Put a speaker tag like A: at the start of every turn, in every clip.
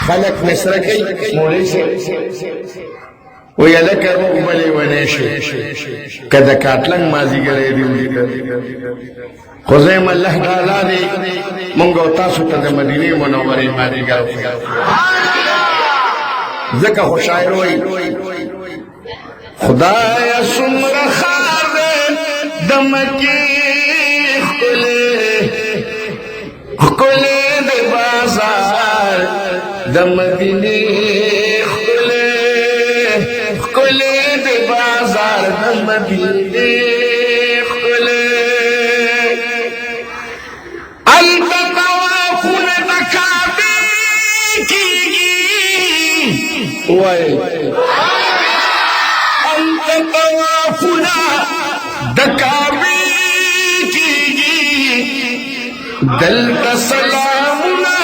A: خلق مسرکی مولی سے ویلک مقبلی ونیشی کدا کاتلنگ مازی گره دیولی خزیم اللہ تعالیٰ دی منگو تاسو تا دا مدینی منوری مازی گره ذکا خوشائی روئی خدایا سمر خار دمکی خکلے دے بازار دمدینی خکلے دے بازار دمدینی خکلے التطوافن دکابی کی گی التطوافن دکابی کی گی دلتا سلامنا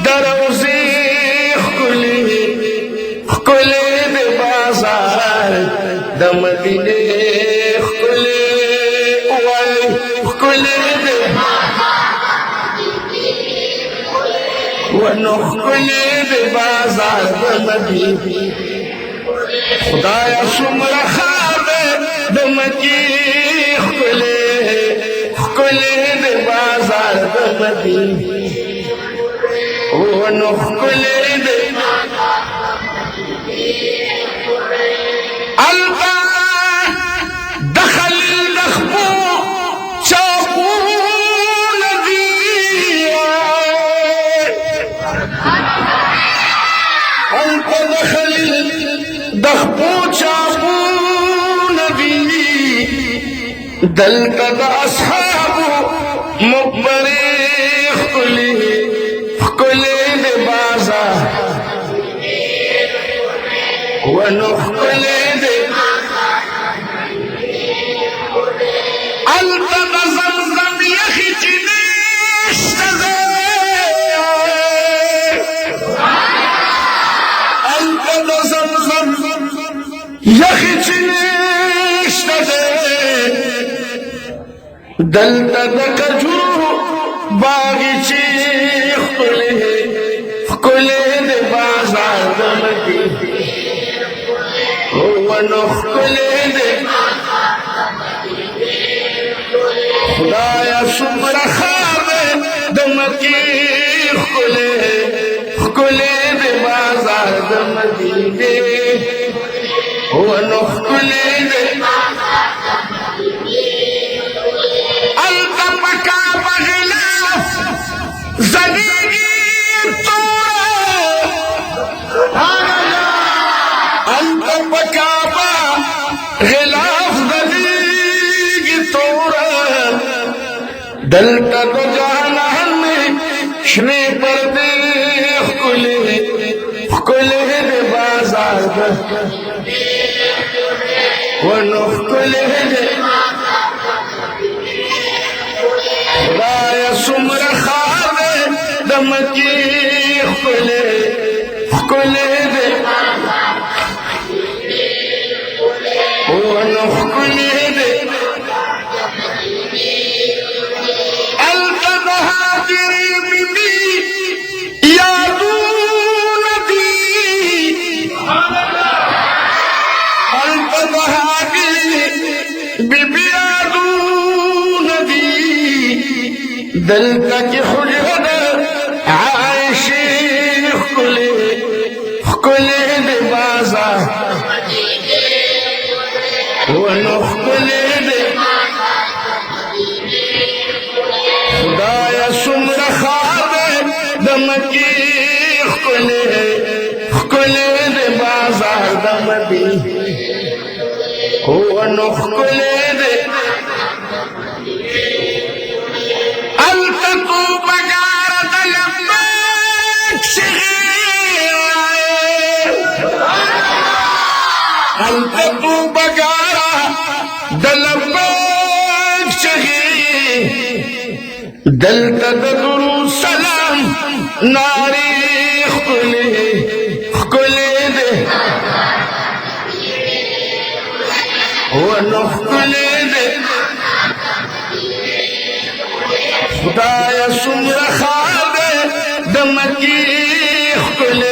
A: دروزی خکلی دے بازار دمدینے خکلی دے ونخکلی دے بازار دمدینے خدایا سمر خواب دمکی خکلی دے بازار دمدینے ونخکلی دے البا دخل الدخبو چاپو ندی البا دخل الدخبو چاپو ندی دلتا دا اصحابو مقبری خکلی دے بازار ونخکلی دے التد زمزم یخی چنیشت دے التد زمزم یخی چنیشت دے دلتا دکجو باغی چی خکلی دے بازار دمدی ونخکلی دے خدایا سمر خواب دمکی خکلی دے بازار دمدی ونخکلی دے التپکا بغلاف زدیگی التپکا غلاف دلیگی تورا دلتا دو جہنم میں شنی پردے خکلی دے بازار ونخکلی دے خدایا سمر خواب دمکی خکلی دے ونخکلی دے التدہاجری بی یادون دی التدہاجری بی یادون دی دلتا کی خجرد عائشی خکلی دے بازار ونخکلی دے خدایا سمر خواب دمکی خکلی دے بازار دمدی ونخکلی دے التتو بگار دلبیک شغیر التتو بگار دلبیک شغیر دلتا درو سلام ناری خکلی دے ونخکلی دے خدایا سمر خواب دمکی خکلی